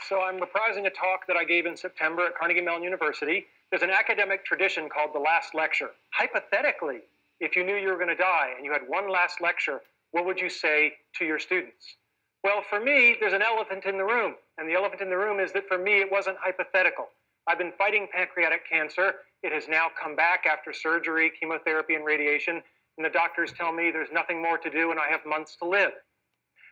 So I'm reprising a talk that I gave in September at Carnegie Mellon University. There's an academic tradition called the last lecture. Hypothetically, if you knew you were going to die and you had one last lecture, what would you say to your students? Well, for me, there's an elephant in the room. And the elephant in the room is that for me, it wasn't hypothetical. I've been fighting pancreatic cancer. It has now come back after surgery, chemotherapy, and radiation. And the doctors tell me there's nothing more to do and I have months to live.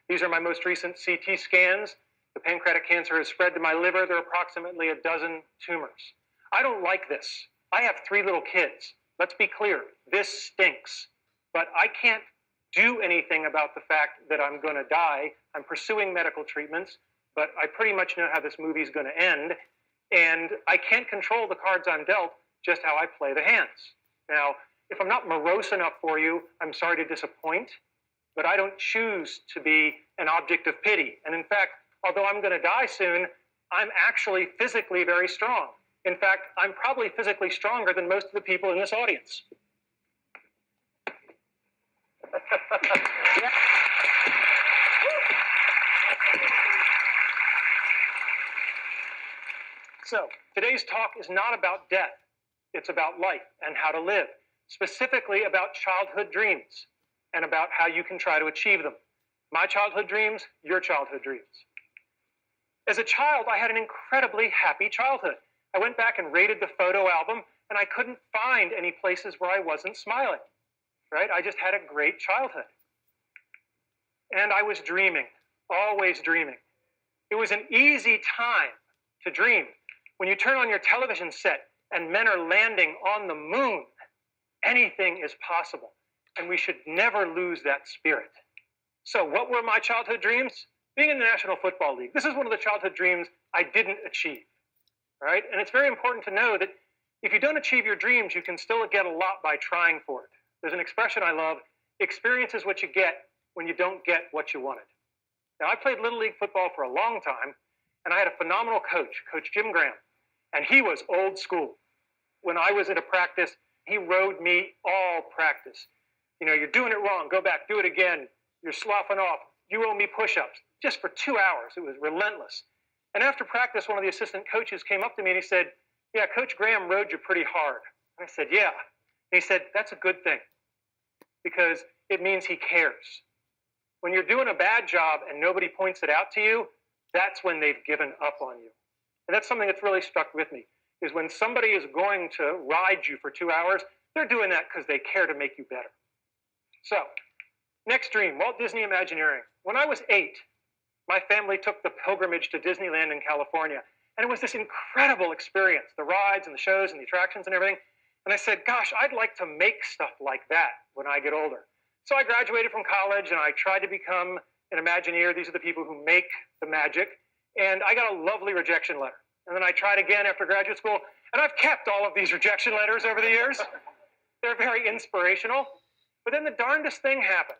These are my most recent CT scans. The pancreatic cancer has spread to my liver. There are approximately a dozen tumors. I don't like this. I have 3 little kids. Let's be clear, this stinks. But I can't do anything about the fact that I'm going to die. I'm pursuing medical treatments, but I pretty much know how this movie's going to end. And I can't control the cards I'm dealt, just how I play the hands. Now, if I'm not morose enough for you, I'm sorry to disappoint, but I don't choose to be an object of pity. And in fact, although I'm going to die soon, I'm actually physically very strong. In fact, I'm probably physically stronger than most of the people in this audience. Yeah. So, today's talk is not about death. It's about life and how to live, specifically about childhood dreams and about how you can try to achieve them. My childhood dreams, your childhood dreams. As a child, I had an incredibly happy childhood. I went back and rated the photo album, and I couldn't find any places where I wasn't smiling, right? I just had a great childhood. And I was dreaming, always dreaming. It was an easy time to dream. When you turn on your television set and men are landing on the moon, anything is possible, and we should never lose that spirit. So what were my childhood dreams? Being in the National Football League. This is one of the childhood dreams I didn't achieve, right? And it's very important to know that if you don't achieve your dreams, you can still get a lot by trying for it. There's an expression I love, experience is what you get when you don't get what you wanted. Now, I played Little League football for a long time, and I had a phenomenal coach, Coach Jim Graham, and he was old school. When I was at a practice, he rode me all practice. You know, you're doing it wrong, go back, do it again. You're sloughing off, you owe me push-ups. Just for 2 hours, it was relentless. And after practice, one of the assistant coaches came up to me and he said, yeah, Coach Graham rode you pretty hard. And I said, yeah. And he said, that's a good thing because it means he cares. When you're doing a bad job and nobody points it out to you, that's when they've given up on you. And that's something that's really struck with me, is when somebody is going to ride you for 2 hours, they're doing that because they care to make you better. So, next dream, Walt Disney Imagineering. When I was 8, my family took the pilgrimage to Disneyland in California. And it was this incredible experience, the rides and the shows and the attractions and everything. And I said, gosh, I'd like to make stuff like that when I get older. So I graduated from college and I tried to become an Imagineer. These are the people who make the magic. And I got a lovely rejection letter. And then I tried again after graduate school. And I've kept all of these rejection letters over the years. They're very inspirational. But then the darndest thing happened.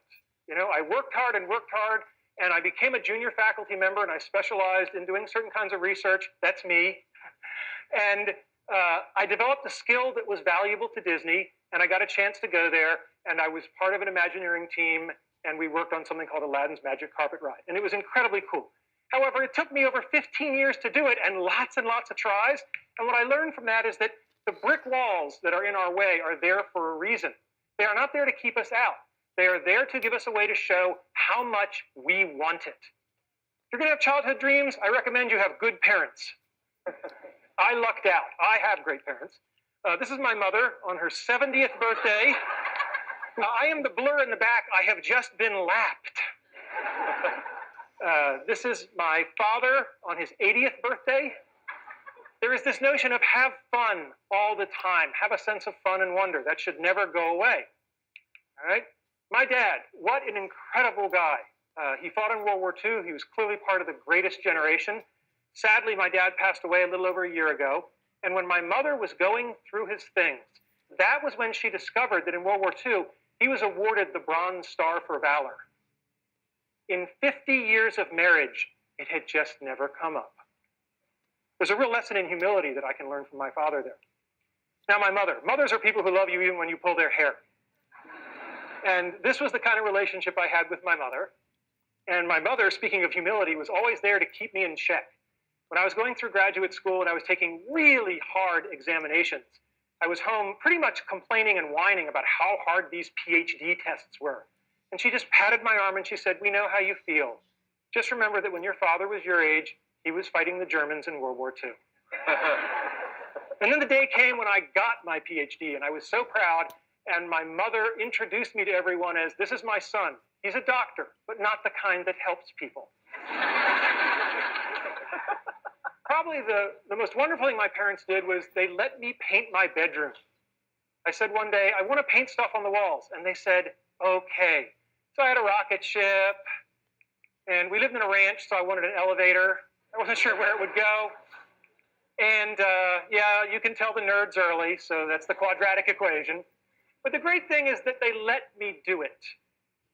You know, I worked hard, and I became a junior faculty member, and I specialized in doing certain kinds of research. That's me. And I developed a skill that was valuable to Disney, and I got a chance to go there, and I was part of an Imagineering team, and we worked on something called Aladdin's Magic Carpet Ride, and it was incredibly cool. However, it took me over 15 years to do it, and lots of tries, and what I learned from that is that the brick walls that are in our way are there for a reason. They are not there to keep us out. They are there to give us a way to show how much we want it. If you're going to have childhood dreams, I recommend you have good parents. I lucked out. I have great parents. This is my mother on her 70th birthday. I am the blur in the back. I have just been lapped. This is my father on his 80th birthday. There is this notion of have fun all the time. Have a sense of fun and wonder. That should never go away. All right? My dad, what an incredible guy. He fought in World War II. He was clearly part of the greatest generation. Sadly, my dad passed away a little over a year ago. And when my mother was going through his things, that was when she discovered that in World War II, he was awarded the Bronze Star for Valor. In 50 years of marriage, it had just never come up. There's a real lesson in humility that I can learn from my father there. Now, my mother. Mothers are people who love you even when you pull their hair. And this was the kind of relationship I had with my mother. And my mother, speaking of humility, was always there to keep me in check. When I was going through graduate school and I was taking really hard examinations, I was home pretty much complaining and whining about how hard these PhD tests were. And she just patted my arm and she said, "We know how you feel. Just remember that when your father was your age, he was fighting the Germans in World War II." And then the day came when I got my PhD, and I was so proud. And my mother introduced me to everyone as, "This is my son. He's a doctor, but not the kind that helps people." Probably the most wonderful thing my parents did was they let me paint my bedroom. I said one day, "I want to paint stuff on the walls." And they said, "Okay." So I had a rocket ship, and we lived in a ranch, so I wanted an elevator. I wasn't sure where it would go. And yeah, you can tell the nerds early, so that's the quadratic equation. But the great thing is that they let me do it.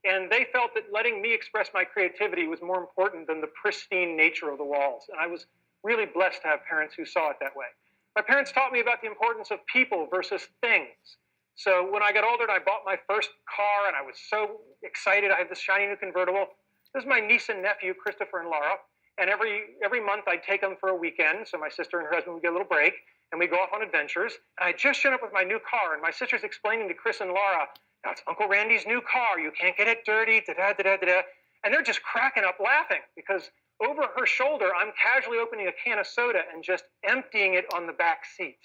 And they felt that letting me express my creativity was more important than the pristine nature of the walls. And I was really blessed to have parents who saw it that way. My parents taught me about the importance of people versus things. So when I got older and I bought my first car and I was so excited, I had this shiny new convertible. This is my niece and nephew, Christopher and Laura. And every month I'd take them for a weekend. So my sister and her husband would get a little break and we'd go off on adventures. And I just showed up with my new car and my sister's explaining to Chris and Laura, "That's Uncle Randy's new car. You can't get it dirty, da-da-da-da-da." And they're just cracking up laughing because over her shoulder, I'm casually opening a can of soda and just emptying it on the back seat.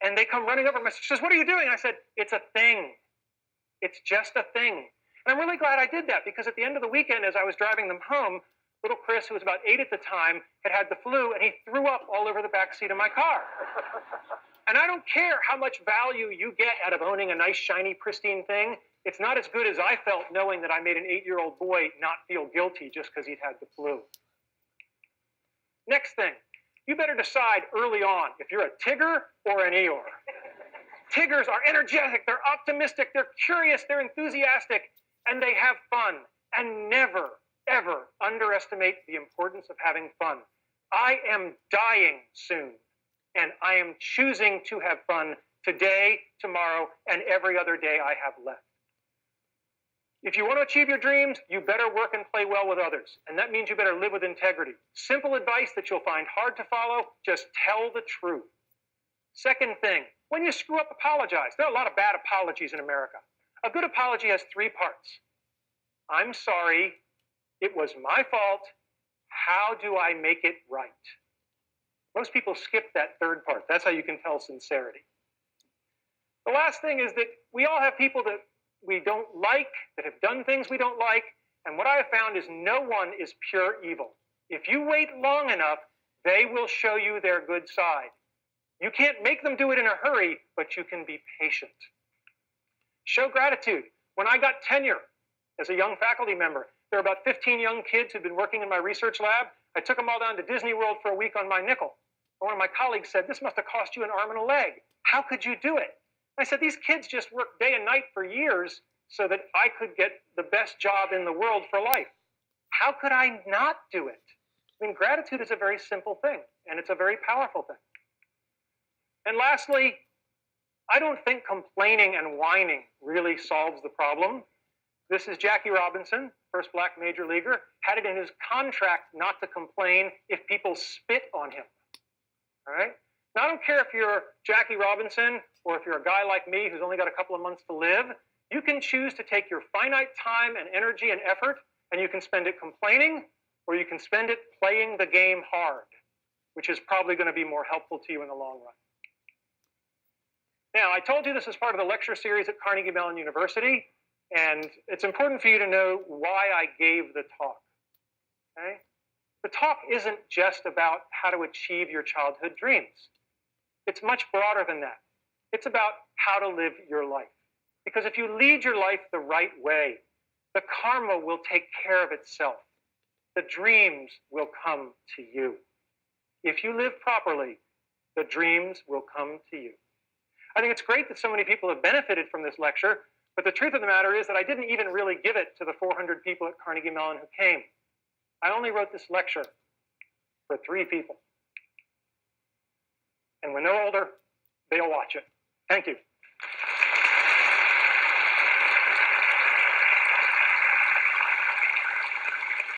And they come running over. My sister says, "What are you doing?" And I said, "It's a thing. It's just a thing." And I'm really glad I did that because at the end of the weekend, as I was driving them home, little Chris, who was about 8 at the time, had the flu, and he threw up all over the back seat of my car. And I don't care how much value you get out of owning a nice, shiny, pristine thing. It's not as good as I felt knowing that I made an 8-year-old boy not feel guilty just because he'd had the flu. Next thing, you better decide early on if you're a Tigger or an Eeyore. Tiggers are energetic, they're optimistic, they're curious, they're enthusiastic, and they have fun. And never, ever underestimate the importance of having fun. I am dying soon, and I am choosing to have fun today, tomorrow, and every other day I have left. If you want to achieve your dreams, you better work and play well with others. And that means you better live with integrity. Simple advice that you'll find hard to follow, just tell the truth. Second thing, when you screw up, apologize. There are a lot of bad apologies in America. A good apology has 3 parts. I'm sorry. It was my fault. How do I make it right? Most people skip that 3rd part. That's how you can tell sincerity. The last thing is that we all have people that we don't like, that have done things we don't like. And what I have found is no one is pure evil. If you wait long enough, they will show you their good side. You can't make them do it in a hurry, but you can be patient. Show gratitude. When I got tenure as a young faculty member, there were about 15 young kids who'd been working in my research lab. I took them all down to Disney World for a week on my nickel. And one of my colleagues said, "This must have cost you an arm and a leg. How could you do it?" I said, "These kids just worked day and night for years so that I could get the best job in the world for life. How could I not do it?" I mean, gratitude is a very simple thing, and it's a very powerful thing. And lastly, I don't think complaining and whining really solves the problem. This is Jackie Robinson, first black major leaguer, had it in his contract not to complain if people spit on him. All right? Now, I don't care if you're Jackie Robinson or if you're a guy like me who's only got a couple of months to live. You can choose to take your finite time and energy and effort, and you can spend it complaining, or you can spend it playing the game hard, which is probably going to be more helpful to you in the long run. Now, I told you this is part of the lecture series at Carnegie Mellon University, and it's important for you to know why I gave the talk. Okay? The talk isn't just about how to achieve your childhood dreams. It's much broader than that. It's about how to live your life. Because if you lead your life the right way, the karma will take care of itself. The dreams will come to you. If you live properly, the dreams will come to you. I think it's great that so many people have benefited from this lecture, but the truth of the matter is that I didn't even really give it to the 400 people at Carnegie Mellon who came. I only wrote this lecture for 3 people. And when they're older, they'll watch it. Thank you.